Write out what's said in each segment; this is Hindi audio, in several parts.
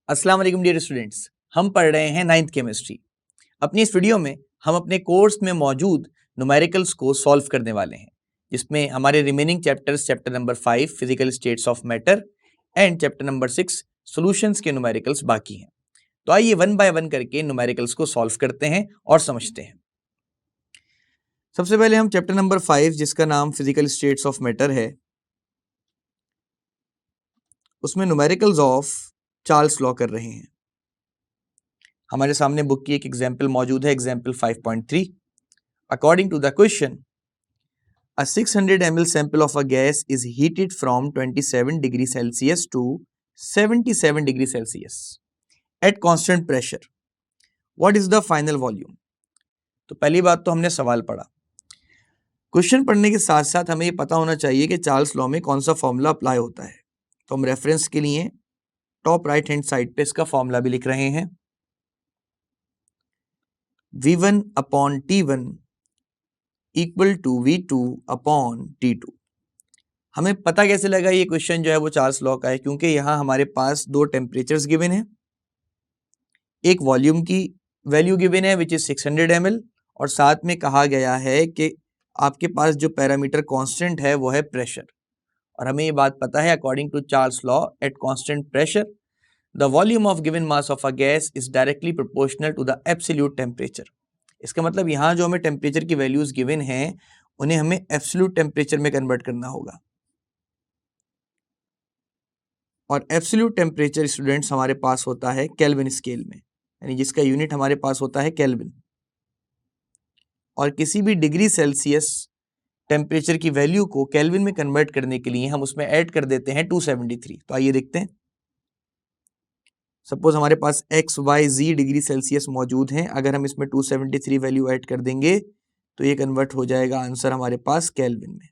अस्सलाम वालेकुम डियर स्टूडेंट्स, हम पढ़ रहे हैं 9th केमिस्ट्री। अपनी इस वीडियो में हम अपने कोर्स में मौजूद न्यूमेरिकल्स को सॉल्व करने वाले हैं, जिसमें हमारे remaining chapters chapter number 5 physical states of matter and chapter number 6 solutions के न्यूमेरिकल्स बाकी हैं। तो आइए वन बाय वन करके न्यूमेरिकल्स को सॉल्व करते हैं और समझते हैं। सबसे पहले हम चैप्टर नंबर 5 जिसका नाम फिजिकल स्टेट्स ऑफ मैटर है, उसमें न्यूमेरिकल्स ऑफ चार्ल्स लॉ कर रहे हैं। हमारे सामने बुक की एक एग्जाम्पल मौजूद है, example 5.3। According to the question, a 600 ml sample of a gas is heated from 27 degree Celsius to 77 degree Celsius at constant pressure. What is the final volume? तो पहली बात तो हमने सवाल पढ़ा। क्वेश्चन पढ़ने के साथ साथ हमें ये पता होना चाहिए कि चार्ल्स लॉ में कौन सा फॉर्मूला अप्लाई होता है। तो हम रेफरेंस के लिए टॉप राइट हैंड साइड पे इसका फॉर्मूला भी लिख रहे हैं। V1 upon T1 equal to V2 upon T2। हमें पता कैसे लगा ये क्वेश्चन जो है वो चार्ल्स लॉ का है, क्योंकि यहाँ हमारे पास दो टेम्परेचर्स गिवन है, एक वॉल्यूम की वैल्यू गिवन है विच इज 600 ml, और साथ में कहा गया है कि आपके पास जो पैरामीटर कांस्टेंट है वो है प्रेशर। और हमें ये बात पता है according to Charles law at constant pressure the volume of given mass of a gas is directly proportional to the absolute temperature. इसका मतलब यहाँ जो हमें टेम्परेचर की वैल्यूज गिवन हैं उन्हें हमें एब्सोल्यूट टेम्परेचर में कन्वर्ट करना होगा। और एब्सोल्यूट टेम्परेचर स्टूडेंट्स हमारे पास होता है केल्विन स्केल में, यानी जिसका यूनिट हमारे पास होता है केल्विन। और किसी भी डिग्री सेल्सियस टेम्परेचर की वैल्यू को केल्विन में कन्वर्ट करने के लिए हम उसमें ऐड कर देते हैं 273। तो आइए देखते हैं। सपोज हमारे पास एक्स वाई जी डिग्री सेल्सियस मौजूद हैं, अगर हम इसमें 273 वैल्यू ऐड कर देंगे तो ये कन्वर्ट हो जाएगा आंसर हमारे पास केल्विन में।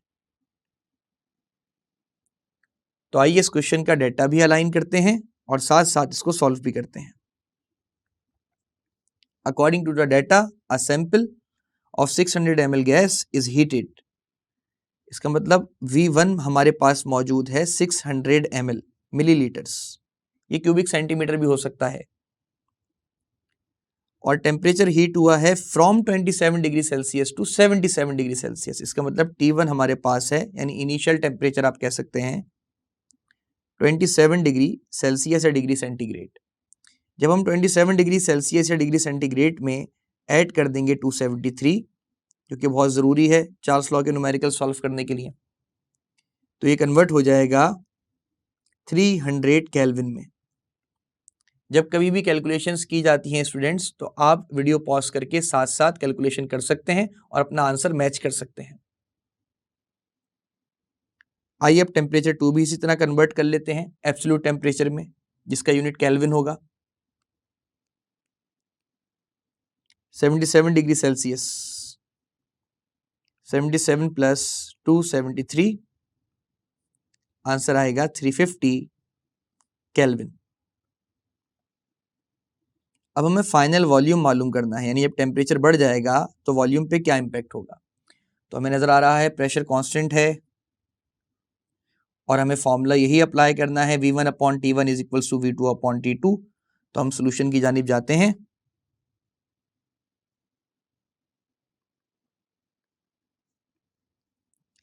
तो आइए इस क्वेश्चन का डेटा भी अलाइन करते हैं और साथ साथ इसको सॉल्व भी करते हैं। According to the data, a sample of 600 ml gas is heated. इसका मतलब V1 हमारे पास मौजूद है 600 ml मिलीलीटर्स, ये क्यूबिक सेंटीमीटर भी हो सकता है। और टेम्परेचर हीट हुआ है from 27 degree Celsius to 77 degree Celsius. इसका मतलब T1 हमारे पास है, यानी इनिशियल टेम्परेचर आप कह सकते हैं 27 डिग्री सेल्सियस या डिग्री सेंटीग्रेड। जब हम 27 डिग्री सेल्सियस या डिग्री सेंटीग्रेड में ऐड कर देंगे 273, जो कि बहुत ज़रूरी है चार्ल्स लॉ के न्यूमेरिकल सॉल्व करने के लिए, तो ये कन्वर्ट हो जाएगा 300 केल्विन में। जब कभी भी कैलकुलेशंस की जाती हैं स्टूडेंट्स, तो आप वीडियो पॉज करके साथ साथ कैलकुलेशन कर सकते हैं और अपना आंसर मैच कर सकते हैं। आइए अब टेम्परेचर 2 भी इसी तरह कन्वर्ट कर लेते हैं एब्सोल्यूट टेम्परेचर में, जिसका यूनिट केल्विन होगा। 77 डिग्री सेल्सियस, 77 प्लस 273, आंसर आएगा 350 केल्विन। अब हमें फाइनल वॉल्यूम मालूम करना है, यानी जब टेम्परेचर बढ़ जाएगा तो वॉल्यूम पे क्या इम्पैक्ट होगा। तो हमें नजर आ रहा है प्रेशर कांस्टेंट है और हमें फॉर्मूला यही अप्लाई करना है, V1 upon T1 is equal to V2 upon T2। तो हम सोल्यूशन की जानिब जाते हैं।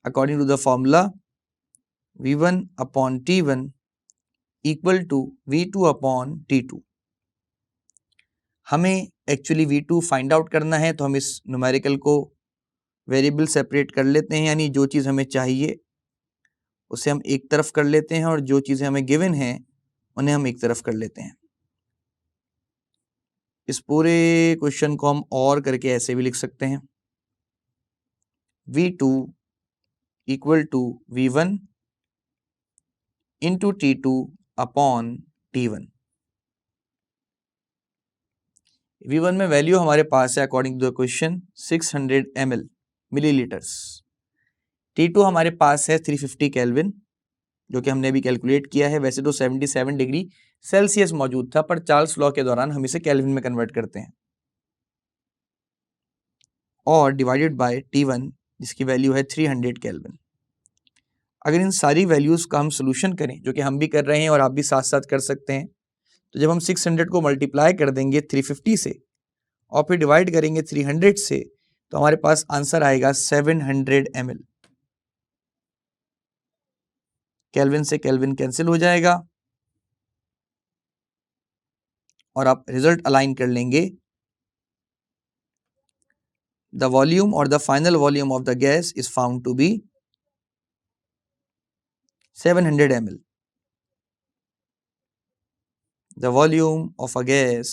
According to the formula V1 upon T1 equal to V2 upon T2। हमें एक्चुअली V2 फाइंड आउट करना है, तो हम इस न्यूमेरिकल को वेरिएबल सेपरेट कर लेते हैं, यानी जो चीज़ हमें चाहिए उसे हम एक तरफ कर लेते हैं और जो चीज़ें हमें गिवन हैं उन्हें हम एक तरफ कर लेते हैं। इस पूरे क्वेश्चन को हम और करके ऐसे भी लिख सकते हैं, V2 equal to V1 into T2 upon T1। V1 में वैल्यू हमारे पास है according to the question 600 ml millilitres. T2 हमारे पास है 350 केल्विन, जो कि हमने अभी कैलकुलेट किया है। वैसे तो 77 डिग्री सेल्सियस मौजूद था, पर चार्ल्स लॉ के दौरान हम इसे केल्विन में कन्वर्ट करते हैं। और डिवाइडेड बाय T1 जिसकी वैल्यू है 300 केल्विन। अगर इन सारी वैल्यूज का हम सोल्यूशन करें, जो कि हम भी कर रहे हैं और आप भी साथ साथ कर सकते हैं, तो जब हम 600 को मल्टीप्लाई कर देंगे 350 से और फिर डिवाइड करेंगे 300 से, तो हमारे पास आंसर आएगा 700 ml। केल्विन से केल्विन कैंसिल हो जाएगा और आप रिजल्ट अलाइन कर लेंगे। द वॉल्यूम और the final volume of the gas is found to be 700 ml। The volume of a gas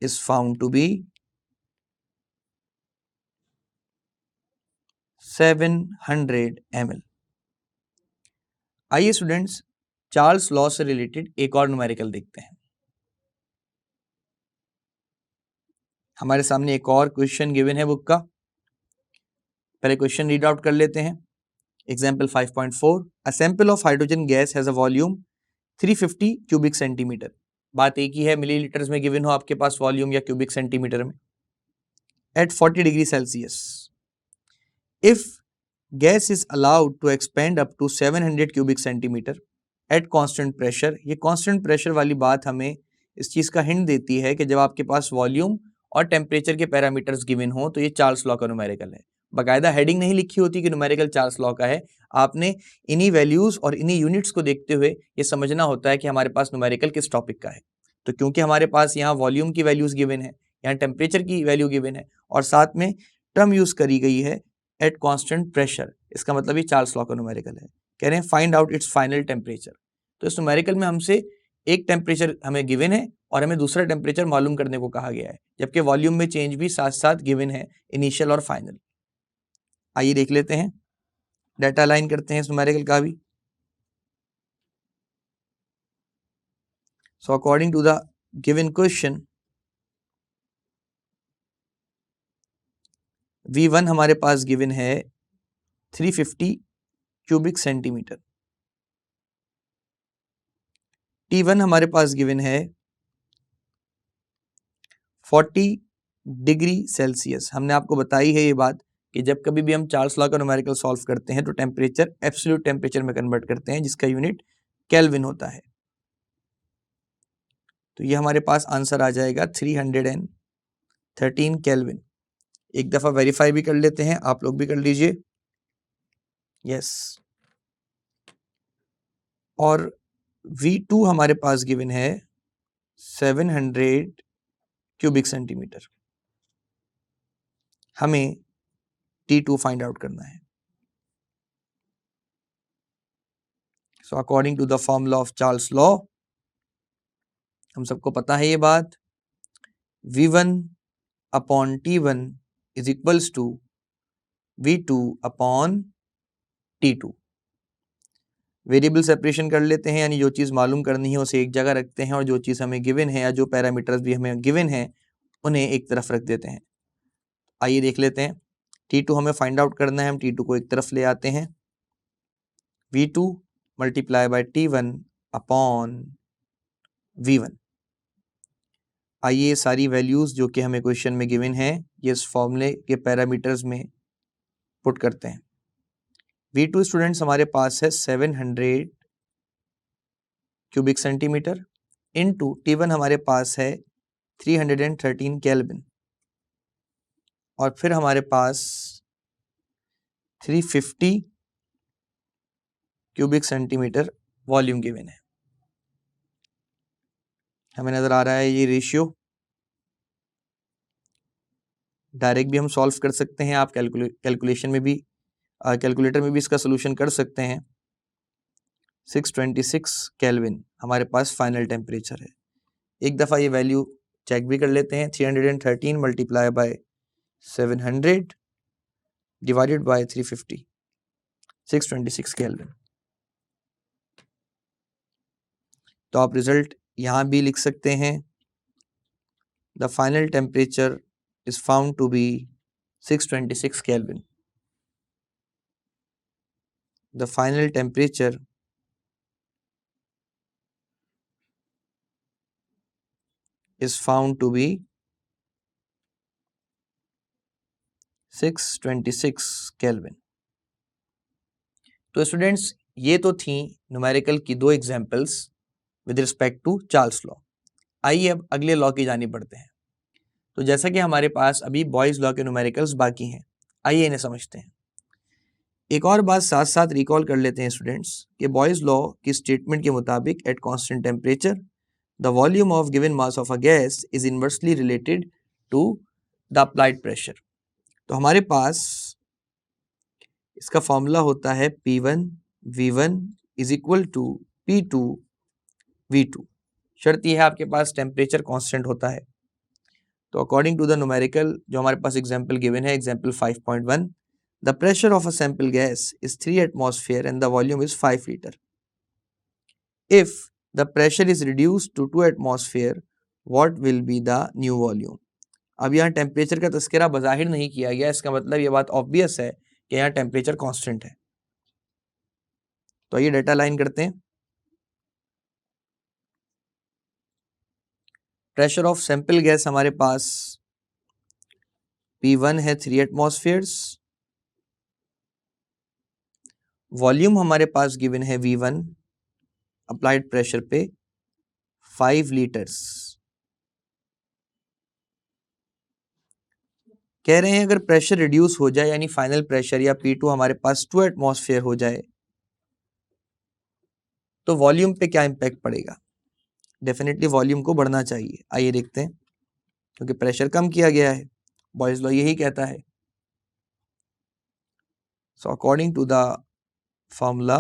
is found to be 700 ml। आइए स्टूडेंट्स चार्ल्स लॉ से रिलेटेड एक और न्यूमेरिकल देखते हैं। हमारे सामने एक और क्वेश्चन गिवन है बुक का। पहले क्वेश्चन रीड आउट कर लेते हैं। Example 5.4 a sample of hydrogen gas has a volume 350 cubic centimetre. बात एक ही है, मिलीलीटर्स में गिवन हो आपके पास वॉल्यूम या क्यूबिक सेंटीमीटर में। At 40 degree Celsius if gas is allowed to expand up to 700 cubic centimetre at constant pressure. ये कांस्टेंट प्रेशर वाली बात हमें इस चीज का हिंट देती है कि जब आपके पास वॉल्यूम और टेम्परेचर के पैरामीटर्स गिवन हो तो ये चार्ल्स लॉ का न्यूमेरिकल है। बाकायदा हेडिंग नहीं लिखी होती कि न्यूमेरिकल चार्ल्स लॉ का है। आपने इन्हीं वैल्यूज और इन्हीं यूनिट्स को देखते हुए ये समझना होता है कि हमारे पास न्यूमेरिकल किस टॉपिक का है। तो क्योंकि हमारे पास यहाँ वॉल्यूम की वैल्यूज गिवन है, यहाँ टेम्परेचर की वैल्यू गिवन है और साथ में टर्म यूज करी गई है एट कांस्टेंट प्रेशर, इसका मतलब ये चार्ल्स लॉ का न्यूमेरिकल है। कह रहे हैं find out it's final temperature. तो इस न्यूमेरिकल में हमसे एक टेम्परेचर हमें गिवन है और हमें दूसरा टेम्परेचर मालूम करने को कहा गया है, जबकि वॉल्यूम में चेंज भी साथ साथ गिवन है, इनिशियल और फाइनल। आइए देख लेते हैं, डाटा अलाइन करते हैं इस न्यूमेरिकल का भी। So according to the given question V1 हमारे पास गिवन है 350 क्यूबिक सेंटीमीटर। T1 हमारे पास गिवन है 40 डिग्री सेल्सियस। हमने आपको बताई है ये बात कि जब कभी भी हम चार्ल्स लॉ का न्यूमेरिकल सॉल्व करते हैं तो टेम्परेचर एब्सोल्यूट टेम्परेचर में कन्वर्ट करते हैं, जिसका यूनिट केल्विन होता है। तो ये हमारे पास आंसर आ जाएगा 313 केल्विन। एक दफा वेरीफाई भी कर लेते हैं, आप लोग भी कर लीजिए। यस। और V2 हमारे पास गिवन है 700 क्यूबिक सेंटीमीटर। हमें T2 फाइंड आउट करना है। So according to the formula of Charles law, हम सबको पता है ये बात, V1 upon T1 is equals to V2 upon T2। Variable separation कर लेते हैं, यानी जो चीज़ मालूम करनी है उसे एक जगह रखते हैं और जो चीज़ हमें गिवन है या जो पैरामीटर्स भी हमें गिवन है उन्हें एक तरफ रख देते हैं। आइए देख लेते हैं। T2 हमें फाइंड आउट करना है, हम T2 को एक तरफ ले आते हैं। V2 multiply by T1 upon V1। आइए सारी वैल्यूज जो कि हमें क्वेश्चन में गिवन है ये इस फॉर्मूले के पैरामीटर्स में पुट करते हैं। V2 स्टूडेंट्स हमारे पास है 700 क्यूबिक सेंटीमीटर इनटू T1 हमारे पास है 313 केल्विन और फिर हमारे पास 350 क्यूबिक सेंटीमीटर वॉल्यूम गिवन है। हमें नजर आ रहा है ये रेशियो। डायरेक्ट भी हम सॉल्व कर सकते हैं, आप कैलकुलेशन में भी कैलकुलेटर में भी इसका सोल्यूशन कर सकते हैं। 626 केल्विन हमारे पास फाइनल टेम्परेचर है। एक दफ़ा ये वैल्यू चेक भी कर लेते हैं। 313 multiply by 700 divided by 350, 626 kelvin. तो आप रिजल्ट यहाँ भी लिख सकते हैं। The final temperature is found to be 626 Kelvin. The final temperature is found to be 626 Kelvin. तो स्टूडेंट्स ये तो थी न्यूमेरिकल की दो examples with respect to Charles law. आइए अब अगले लॉ की जानी पड़ते हैं। तो जैसा कि हमारे पास अभी बॉयज लॉ के न्यूमेरिकल्स बाकी हैं, आइए इन्हें समझते हैं। एक और बात साथ साथ रिकॉल कर लेते हैं स्टूडेंट्स कि बॉयज लॉ की स्टेटमेंट के मुताबिक at constant temperature the volume of given mass of a gas is inversely related to the applied pressure. तो हमारे पास इसका फॉर्मूला होता है P1 V1 is equal to P2 V2। शर्त यह है आपके पास टेम्परेचर कांस्टेंट होता है। तो अकॉर्डिंग टू द न्यूमेरिकल जो हमारे पास एग्जांपल गिवन है, example 5.1, the pressure of a sample gas is 3 atmosphere and the volume is 5 litre. If the pressure is reduced to 2 atmosphere what will be the new volume. अब यहाँ टेम्परेचर का तस्करा बज़ाहिर नहीं किया गया, इसका मतलब ये बात ऑब्वियस है कि यहाँ टेम्परेचर कांस्टेंट है। तो आइए डेटा लाइन करते हैं। प्रेशर ऑफ सैंपल गैस हमारे पास P1 है 3 एटमॉस्फेयर्स, वॉल्यूम हमारे पास गिवन है V1 अप्लाइड प्रेशर पे 5 लीटर्स। कह रहे हैं अगर प्रेशर रिड्यूस हो जाए यानी फाइनल प्रेशर या P2 हमारे पास 2 एटमॉस्फेयर हो जाए तो वॉल्यूम पे क्या इंपैक्ट पड़ेगा। डेफिनेटली वॉल्यूम को बढ़ना चाहिए। आइए देखते हैं, क्योंकि प्रेशर कम किया गया है, बॉयज लॉ यही कहता है। So according to the formula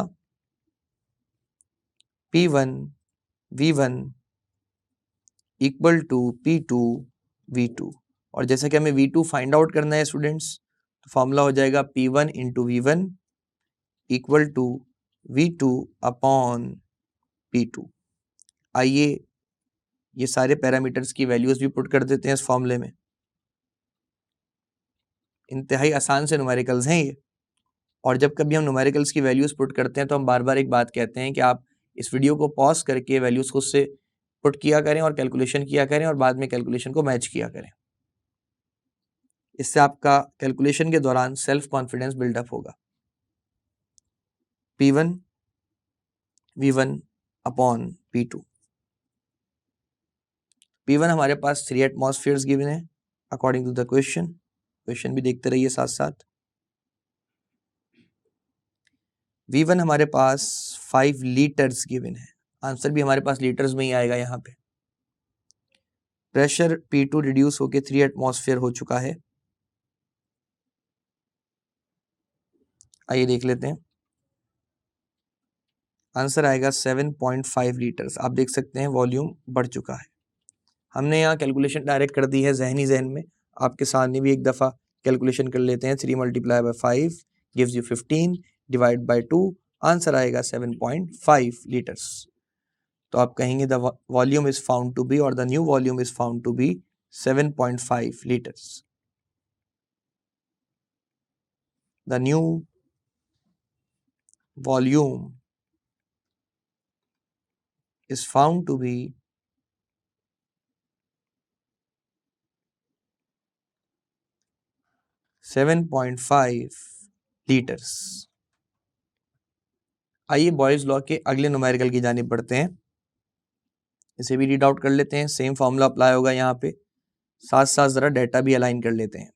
P1 V1 equal to P2 V2, और जैसा कि हमें V2 फाइंड आउट करना है स्टूडेंट्स, तो फॉर्मूला हो जाएगा P1 into V1 equal to V2 upon P2। आइए ये सारे पैरामीटर्स की वैल्यूज भी पुट कर देते हैं इस फॉर्मूले में। इंतहाई आसान से न्यूमेरिकल्स हैं ये, और जब कभी हम न्यूमेरिकल्स की वैल्यूज पुट करते हैं तो हम बार बार एक बात कहते हैं कि आप इस वीडियो को पॉज करके वैल्यूज खुद से पुट किया करें और कैलकुलेशन किया करें और बाद में कैलकुलेशन को मैच किया करें। इससे आपका कैलकुलेशन के दौरान सेल्फ कॉन्फिडेंस बिल्डअप होगा। P1 V1 upon P2। P1 हमारे पास 3 एटमॉस्फेयर्स गिवन है अकॉर्डिंग टू द क्वेश्चन भी देखते रहिए साथ साथ। V1 हमारे पास 5 लीटर्स गिवन है, आंसर भी हमारे पास लीटर्स में ही आएगा यहाँ पे। प्रेशर P2 रिड्यूस होके 3 एटमॉस्फेयर हो चुका है। आइए देख लेते हैं, आंसर आएगा 7.5 लीटर्स। आप देख सकते हैं वॉल्यूम बढ़ चुका है। हमने यहाँ कैलकुलेशन डायरेक्ट कर दी है जहन में, आपके सामने भी एक दफ़ा कैलकुलेशन कर लेते हैं। 3 multiply by 5 gives you 15, divide by 2, answer आएगा 7.5 लीटर्स। तो आप कहेंगे the volume is found to be, और the new volume is found to be 7.5 litres. The new volume is found to be 7.5 litres. आइए बॉयज लॉ के अगले न्यूमेरिकल की जानिब बढ़ते हैं। इसे भी रीड आउट कर लेते हैं, सेम फॉर्मूला अप्लाई होगा यहाँ पे, साथ साथ जरा डेटा भी अलाइन कर लेते हैं।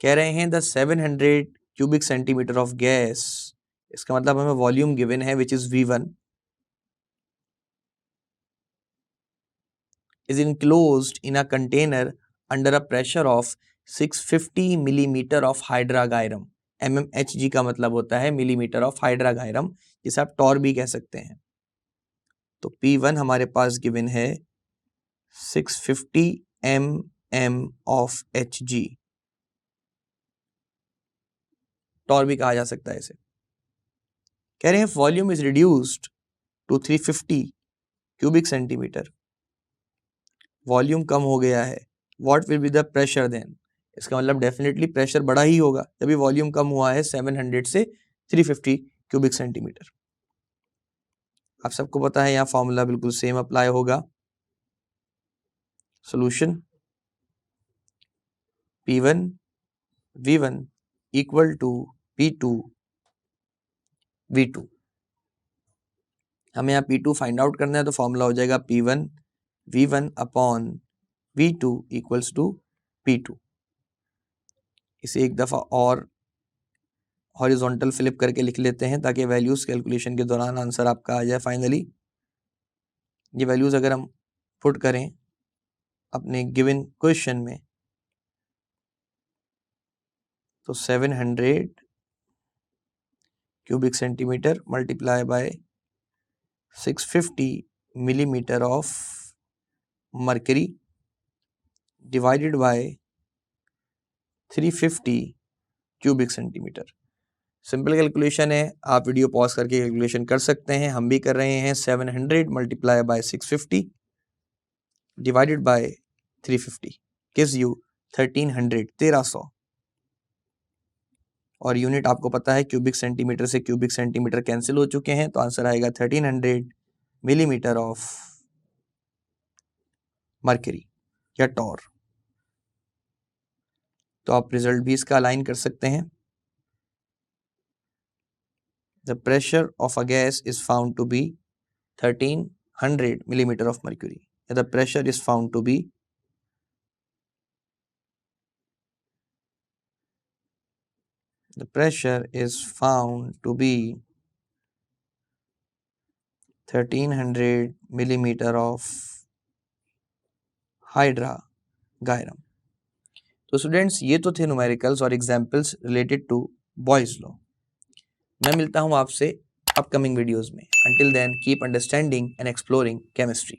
कह रहे हैं the 700 cubic centimetre of gas, इसका मतलब हमें वॉल्यूम गिवन है which is V1, is enclosed in a container under a pressure of 650 millimeter of hydrogyrum। mmHg का मतलब होता है मिलीमीटर ऑफ हाइड्रागायरम, जिसे आप टॉर भी कह सकते हैं। तो P1 हमारे पास गिवन है 650 mm ऑफ Hg, टॉर भी कहा जा सकता है इसे। कह रहे हैं volume is reduced to 350 cubic centimetre, volume कम हो गया है, what will be the pressure then. इसका मतलब डेफिनेटली प्रेशर बड़ा ही होगा, तभी वॉल्यूम कम हुआ है 700 से 350 क्यूबिक सेंटीमीटर। आप सबको पता है यहाँ फॉर्मूला बिल्कुल सेम अप्लाई होगा। Solution P1 V1 equal to P2 V2। हमें यहाँ P2 फाइंड आउट करना है, तो फॉर्मूला हो जाएगा P1 V1 upon V2 equals to P2। इसे एक दफ़ा और हॉरिजॉन्टल फ्लिप करके लिख लेते हैं ताकि वैल्यूज़ कैलकुलेशन के दौरान आंसर आपका आ जाए फाइनली। ये वैल्यूज़ अगर हम पुट करें अपने गिवन क्वेश्चन में, तो 700 cubic centimetre multiply by 650 millimetre of mercury divided by 350 cubic centimetre. Simple calculation है, आप वीडियो पॉज करके कैलकुलेशन कर सकते हैं, हम भी कर रहे हैं। 700 multiply by 650 divided by 350 gives you 1300 और यूनिट आपको पता है क्यूबिक सेंटीमीटर से क्यूबिक सेंटीमीटर कैंसिल हो चुके हैं, तो आंसर आएगा 1300 मिलीमीटर ऑफ मर्करी या टॉर। तो आप रिजल्ट भी इसका अलाइन कर सकते हैं। The pressure of a gas is found to be 1300 millimeter of mercury. The pressure is found to be 1300 millimeter of हाइड्रागायरम। तो स्टूडेंट्स, ये तो थे न्यूमेरिकल्स और examples related to Boyle's law. मैं मिलता हूँ आपसे अपकमिंग वीडियोस में। Until then keep understanding and exploring chemistry.